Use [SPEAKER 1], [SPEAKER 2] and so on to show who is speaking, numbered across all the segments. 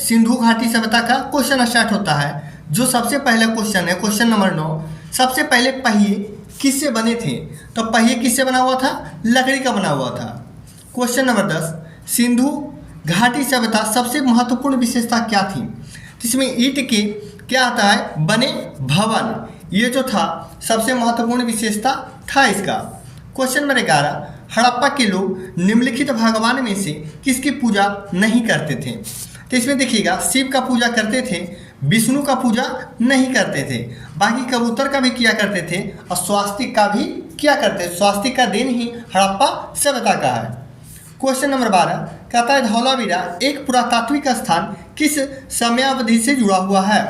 [SPEAKER 1] सिंधु घाटी सभ्यता का क्वेश्चन स्टार्ट होता है। जो सबसे पहला क्वेश्चन है, क्वेश्चन नंबर 9, सबसे पहले पहिए किससे बने थे? तो पहिए किससे बना हुआ था? लकड़ी का बना हुआ था। क्वेश्चन नंबर 10, सिंधु घाटी सभ्यता सबसे महत्वपूर्ण विशेषता क्या थी? इसमें ईंट के क्या आता है? बने भवन, ये जो था सबसे महत्वपूर्ण विशेषता था इसका। क्वेश्चन नंबर 11, हड़प्पा के लोग निम्नलिखित भगवान में से किसकी पूजा नहीं करते थे? तो इसमें देखिएगा, शिव का पूजा करते थे, विष्णु का पूजा नहीं करते थे, बाकी कबूतर का भी किया करते थे और स्वास्तिक का भी किया करते थे। स्वास्तिक का दिन ही हड़प्पा सभ्यता का है। क्वेश्चन नंबर 12 कहता है धौलावीरा एक पुरातात्विक स्थान किस समयावधि से जुड़ा हुआ है?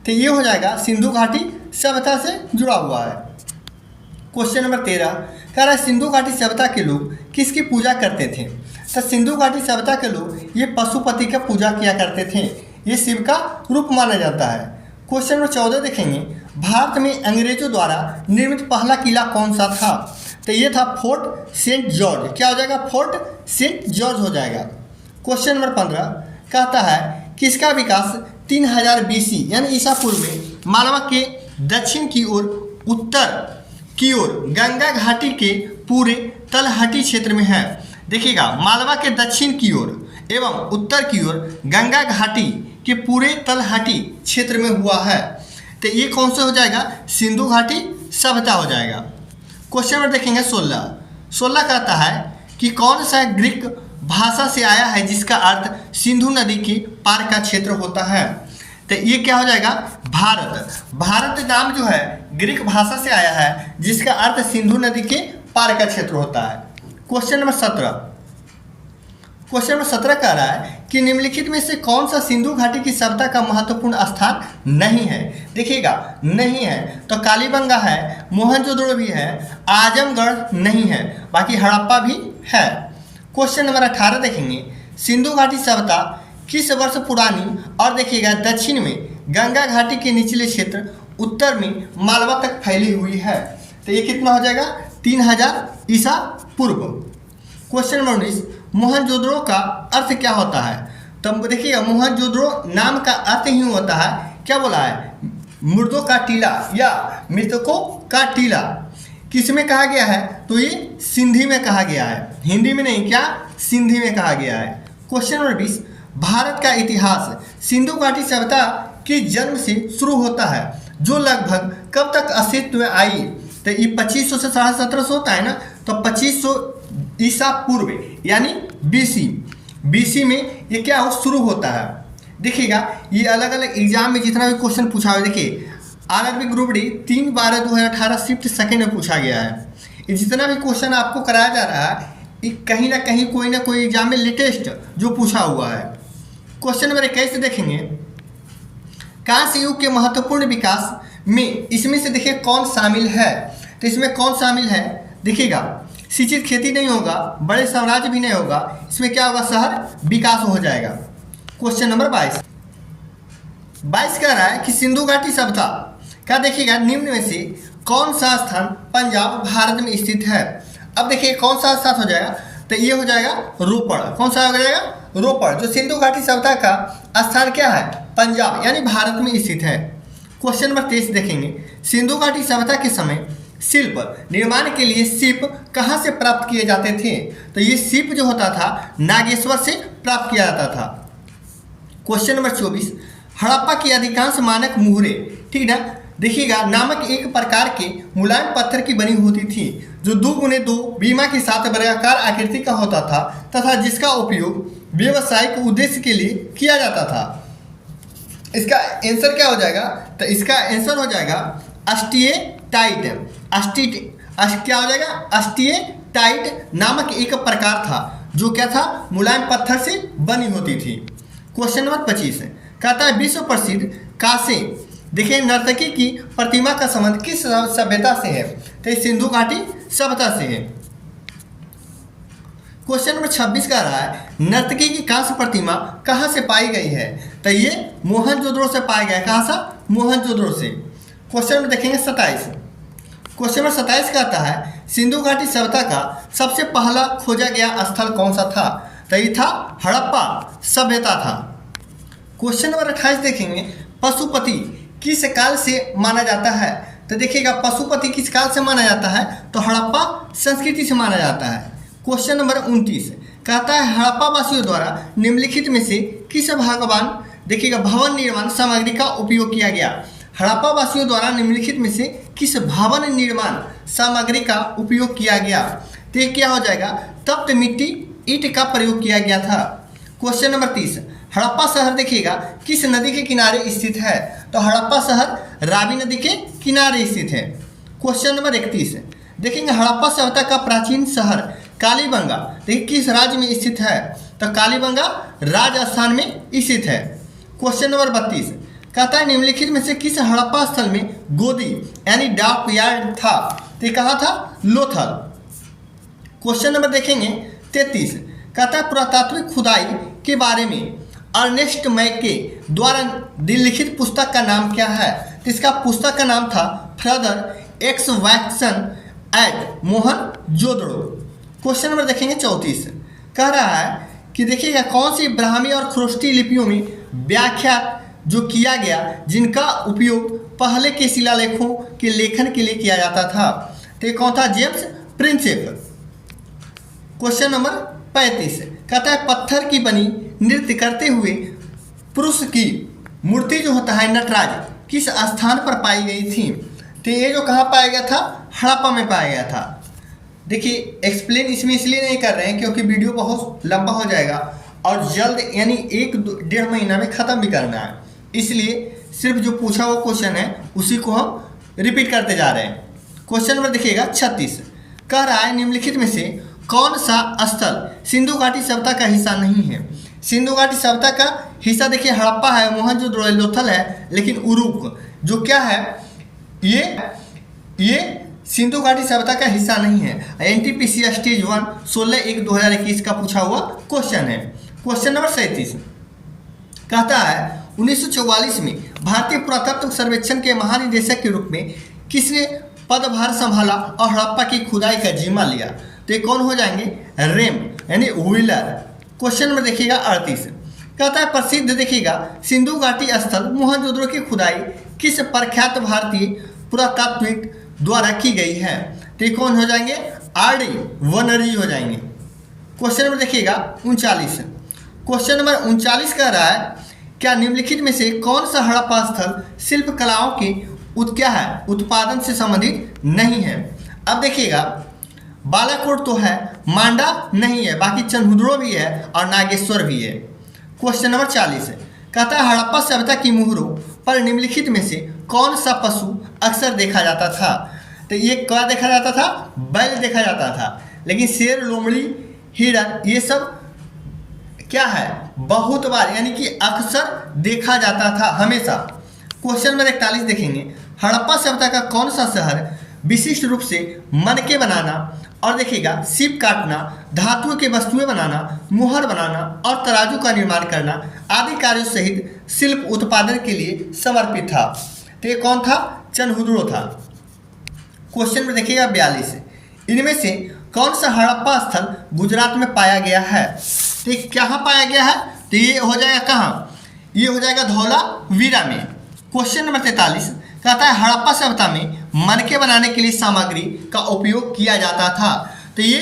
[SPEAKER 1] तो ये हो जाएगा सिंधु घाटी सभ्यता से जुड़ा हुआ है। क्वेश्चन नंबर 13 कह रहा है सिंधु घाटी सभ्यता के लोग किसकी पूजा करते थे? तो सिंधु घाटी सभ्यता के लोग ये पशुपति का पूजा किया करते थे, ये शिव का रूप माना जाता है। क्वेश्चन नंबर 14 देखेंगे, भारत में अंग्रेजों द्वारा निर्मित पहला किला कौन सा था? तो ये था फोर्ट सेंट जॉर्ज। क्या हो जाएगा? फोर्ट सेंट जॉर्ज हो जाएगा। क्वेश्चन नंबर 15 कहता है किसका विकास 3000 BC यानी ईसा पूर्व में मालवा के दक्षिण की ओर उत्तर की ओर गंगा घाटी के पूरे तलहटी क्षेत्र में है? देखिएगा, मालवा के दक्षिण की ओर एवं उत्तर की ओर गंगा घाटी के पूरे तलहटी क्षेत्र में हुआ है। तो ये कौन सा हो जाएगा? सिंधु घाटी सभ्यता हो जाएगा। क्वेश्चन नंबर देखेंगे 16 कहता है कि कौन सा ग्रीक भाषा से आया है जिसका अर्थ सिंधु नदी के पार का क्षेत्र होता है? तो ये क्या हो जाएगा? भारत। भारत नाम जो है ग्रीक भाषा से आया है जिसका अर्थ सिंधु नदी के पार का क्षेत्र होता है। क्वेश्चन नंबर 17 कह रहा है कि निम्नलिखित में से कौन सा सिंधु घाटी की सभ्यता का महत्वपूर्ण स्थान नहीं है? देखिएगा, नहीं है तो कालीबंगा है, मोहनजोदड़ो भी है, आजमगढ़ नहीं है, बाकी हड़प्पा भी है। क्वेश्चन नंबर 18 देखेंगे, सिंधु घाटी सभ्यता किस वर्ष पुरानी और देखिएगा दक्षिण में गंगा घाटी के निचले क्षेत्र उत्तर में मालवा तक फैली हुई है? तो ये कितना हो जाएगा? 3000 ईसा पूर्व। क्वेश्चन नंबर 19, मोहनजोदड़ो का अर्थ क्या होता है? तो देखिएगा, मोहनजोदड़ो नाम का अर्थ ही होता है, क्या बोला है? मुर्दों का टीला या मृतकों का टीला। किस में कहा गया है? तो ये सिंधी में कहा गया है, हिंदी में नहीं, क्या सिंधी में कहा गया है। क्वेश्चन नंबर 20, भारत का इतिहास सिंधु घाटी सभ्यता के जन्म से शुरू होता है जो लगभग कब तक अस्तित्व में आई? तो ये 2500 से 1750 होता है ना, तो 2500 ईसा पूर्व यानी BC में ये क्या हो शुरू होता है। देखिएगा, ये अलग अलग एग्जाम में जितना भी क्वेश्चन पूछा हुआ है, देखिए RRB group D 3/12/2018 shift second में पूछा गया है। ये जितना भी क्वेश्चन आपको कराया जा रहा है ये कहीं ना कहीं कोई ना कोई एग्जाम में लेटेस्ट जो पूछा हुआ है। क्वेश्चन नंबर 21 देखेंगे, कांस्य युग के महत्वपूर्ण विकास में इसमें से देखिए कौन शामिल है? तो इसमें कौन शामिल है? देखिएगा, सिंचित खेती नहीं होगा, बड़े साम्राज्य भी नहीं होगा, इसमें क्या होगा? शहर विकास हो जाएगा। क्वेश्चन नंबर 22 कह रहा है कि सिंधु घाटी सभ्यता का देखिएगा निम्न में से कौन सा स्थान पंजाब भारत में स्थित है? अब देखिए कौन सा स्थान हो जाएगा? तो ये हो जाएगा रोपड़। कौन सा हो जाएगा? रोपड़। जो सिंधु घाटी सभ्यता का स्थान क्या है? पंजाब यानी भारत में स्थित है। क्वेश्चन नंबर 23 देखेंगे, सिंधु घाटी सभ्यता के समय शिल्प निर्माण के लिए सीप कहाँ से प्राप्त किए जाते थे? तो ये सीप जो होता था नागेश्वर से प्राप्त किया जाता था। क्वेश्चन नंबर 24, हड़प्पा की अधिकांश मानक मुहरे, ठीक है, देखिएगा नामक एक प्रकार के मुलायम पत्थर की बनी होती थी जो 2x2 बीमा के साथ वर्गाकार आकृति का होता था तथा जिसका उपयोग व्यावसायिक उद्देश्य के लिए किया जाता था। इसका आंसर क्या हो जाएगा? तो इसका आंसर हो जाएगा अस्टिएटाइट। क्या हो जाएगा? अस्टिएटाइट नामक एक प्रकार था जो क्या था? मुलायम पत्थर से बनी होती थी। क्वेश्चन नंबर 25 कहता है विश्व प्रसिद्ध कांसे देखिए नर्तकी की प्रतिमा का संबंध किस सभ्यता से है? तो सिंधु घाटी सभ्यता से है। क्वेश्चन नंबर 26 कह रहा है नर्तकी की कांस्य प्रतिमा कहाँ से पाई गई है? तो ये मोहनजोदड़ो से पाया गया है। कहाँ सा? मोहनजोदड़ो से। क्वेश्चन नंबर देखेंगे 27। क्वेश्चन नंबर 27 कहता है सिंधु घाटी सभ्यता का सबसे पहला खोजा गया स्थल कौन सा था? तो ये था हड़प्पा सभ्यता था। क्वेश्चन नंबर 28 देखेंगे, पशुपति किस काल से माना जाता है। तो देखिएगा पशुपति किस काल से माना जाता है, तो हड़प्पा संस्कृति से माना जाता है। क्वेश्चन नंबर 29 कहता है हड़प्पा वासियों द्वारा निम्नलिखित में से किस देखिएगा भवन निर्माण सामग्री का उपयोग किया गया। हड़प्पा वासियों द्वारा निम्नलिखित में से किस भवन निर्माण सामग्री का उपयोग किया गया। तो ये क्या हो जाएगा, तप्त मिट्टी ईंट का प्रयोग किया गया था। क्वेश्चन नंबर 30 हड़प्पा शहर देखिएगा किस नदी के किनारे स्थित है। तो हड़प्पा शहर रावी नदी के किनारे स्थित है। क्वेश्चन नंबर 31 देखेंगे हड़प्पा सभ्यता का प्राचीन शहर कालीबंगा देखिए किस राज्य में स्थित है। तो कालीबंगा राजस्थान में स्थित है। क्वेश्चन नंबर 32 कहता है निम्नलिखित में से किस हड़प्पा स्थल में गोदी यानी डॉक यार्ड था। तो ये कहाँ था, लोथल। क्वेश्चन नंबर देखेंगे 33 कहता है पुरातात्विक खुदाई के बारे में अर्नेस्ट मैके द्वारा लिखित पुस्तक का नाम क्या है। तो इसका पुस्तक का नाम था further excavation at Mohenjodaro. Question number देखेंगे 34 कह रहा है कि देखिएगा कौन सी ब्राह्मी और ख्रोष्टी लिपियों में व्याख्या जो किया गया जिनका उपयोग पहले के शिलालेखों के लेखन के लिए किया जाता था। तो ये कौन था, जेम्स प्रिंसेप। क्वेश्चन नंबर 35 कहता है पत्थर की बनी नृत्य करते हुए पुरुष की मूर्ति जो होता है नटराज किस स्थान पर पाई गई थी। तो ये जो कहाँ पाया गया था, हड़प्पा में पाया गया था। देखिए एक्सप्लेन इसमें इसलिए नहीं कर रहे हैं क्योंकि वीडियो बहुत लंबा हो जाएगा और जल्द यानी 1-1.5 महीना में ख़त्म भी करना है, इसलिए सिर्फ जो पूछा हुआ क्वेश्चन है उसी को हम रिपीट करते जा रहे हैं। क्वेश्चन नंबर देखिएगा 36 कह रहा है निम्नलिखित में से कौन सा स्थल सिंधु घाटी सभ्यता का हिस्सा नहीं है। सिंधु घाटी सभ्यता का हिस्सा देखिए हड़प्पा है, मोहनजोदड़ो लोथल है, लेकिन उरुक जो क्या है ये सिंधु घाटी सभ्यता का हिस्सा नहीं है। एनटीपीसी स्टेज 1 16/1/2021 का पूछा हुआ क्वेश्चन है। क्वेश्चन नंबर 37 कहता है 1944 में भारतीय पुरातत्व सर्वेक्षण के महानिदेशक के रूप में किसने पदभार संभाला और हड़प्पा की खुदाई का जिम्मा लिया। तो ये कौन हो जाएंगे, रेम यानी व्हीलर। क्वेश्चन नंबर देखिएगा 38 कहता है प्रसिद्ध देखिएगा सिंधु घाटी स्थल मोहनजोदड़ो की खुदाई किस प्रख्यात भारतीय पुरातात्विक द्वारा की गई है। तो ये कौन हो जाएंगे, आर.डी. बनर्जी हो जाएंगे। क्वेश्चन नंबर देखिएगा 39 क्वेश्चन नंबर 39 कह रहा है क्या निम्नलिखित में से कौन सा हड़प्पा स्थल शिल्प कलाओं के उत्पादन से संबंधित नहीं है। अब देखिएगा बालाकोट तो है, मांडा नहीं है, बाकी चंद्रहुदड़ो भी है और नागेश्वर भी है। क्वेश्चन नंबर 40 कहता है हड़प्पा सभ्यता की मोहरों पर निम्नलिखित में से कौन सा पशु अक्सर देखा जाता था। तो ये क्या देखा जाता था, बैल देखा जाता था, लेकिन शेर, लोमड़ी, हिरन ये सब क्या है, बहुत बार यानी कि अक्सर देखा जाता था हमेशा। क्वेश्चन नंबर 41 देखेंगे हड़प्पा सभ्यता का कौन सा शहर विशिष्ट रूप से मनके बनाना और देखिएगा सीप काटना, धातुओं के वस्तुएं बनाना, मुहर बनाना और तराजू का निर्माण करना आदि कार्यों सहित शिल्प उत्पादन के लिए समर्पित था। तो ये कौन था, चंद्रहुदड़ो था। क्वेश्चन में देखिएगा 42 इनमें से कौन सा हड़प्पा स्थल गुजरात में पाया गया है। तो कहाँ पाया गया है, तो ये हो जाएगा कहाँ, ये हो जाएगा धौलावीरा में। क्वेश्चन नंबर 43 कहता है हड़प्पा सभ्यता में मनके बनाने के लिए सामग्री का उपयोग किया जाता था। तो ये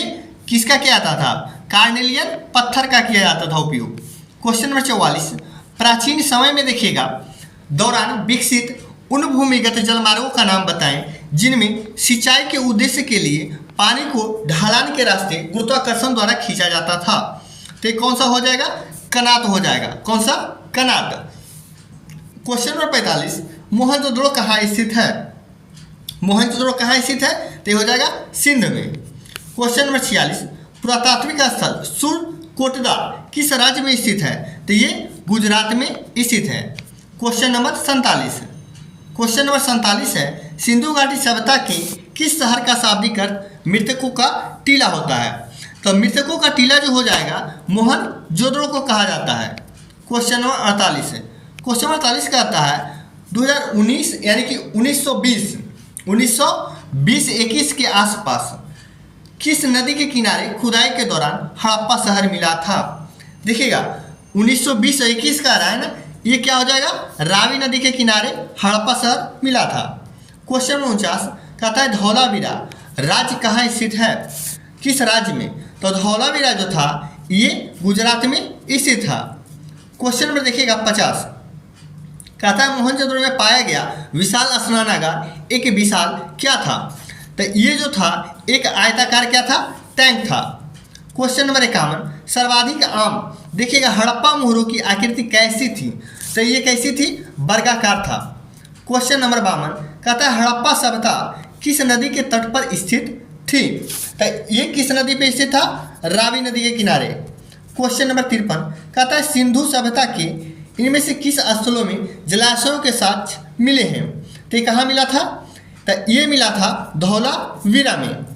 [SPEAKER 1] किसका किया जाता था, कार्नेलियन पत्थर का किया जाता था उपयोग। क्वेश्चन नंबर 44 प्राचीन समय में देखिएगा दौरान विकसित उन भूमिगत जलमार्गों का नाम बताएं जिनमें सिंचाई के उद्देश्य के लिए पानी को ढलान के रास्ते गुरुत्वाकर्षण द्वारा खींचा जाता था। तो कौन सा हो जाएगा, कनात हो जाएगा। कौन सा, कनात। क्वेश्चन नंबर 45 मोहनजोदड़ो कहाँ स्थित है। मोहनजोदड़ो कहाँ स्थित है, तो हो जाएगा सिंध में। क्वेश्चन नंबर 46 पुरातात्विक स्थल सुरकोटदा किस राज्य में स्थित है। तो ये गुजरात में स्थित है। क्वेश्चन नंबर 47 है सिंधु घाटी सभ्यता के किस शहर का शाब्दिक अर्थ मृतकों का टीला होता है। तो मृतकों का टीला जो हो जाएगा मोहनजोदड़ो को कहा जाता है। क्वेश्चन नंबर 48 है। क्वेश्चन नंबर 48 कहता है 2019 यानी कि 1920-21 के आसपास किस नदी के किनारे खुदाई के दौरान हड़प्पा शहर मिला था। देखिएगा 1920-21 का रहा है ना, ये क्या हो जाएगा, रावी नदी के किनारे हड़प्पा शहर मिला था। क्वेश्चन 49 कहता है धौलावीरा राज्य कहाँ स्थित है, किस राज्य में। तो धौलावीरा जो था ये गुजरात में स्थित था। क्वेश्चन नंबर देखिएगा 50 कहता है मोहनजोदड़ो में पाया गया विशाल स्नानागार एक विशाल क्या था। तो ये जो था एक आयताकार क्या था, टैंक था। क्वेश्चन नंबर 51 सर्वाधिक आम, देखिएगा हड़प्पा मोहरों की आकृति कैसी थी। तो ये कैसी थी, वर्गाकार था। क्वेश्चन नंबर 52 कहता है हड़प्पा सभ्यता किस नदी के तट पर स्थित थी। तो ये किस नदी पे स्थित था, रावी नदी के किनारे। क्वेश्चन नंबर 53 कहता है सिंधु सभ्यता के इनमें से किस स्थलों में जलाशयों के साथ मिले हैं। तो ये कहाँ मिला था, तो ये मिला था धौलावीरा में।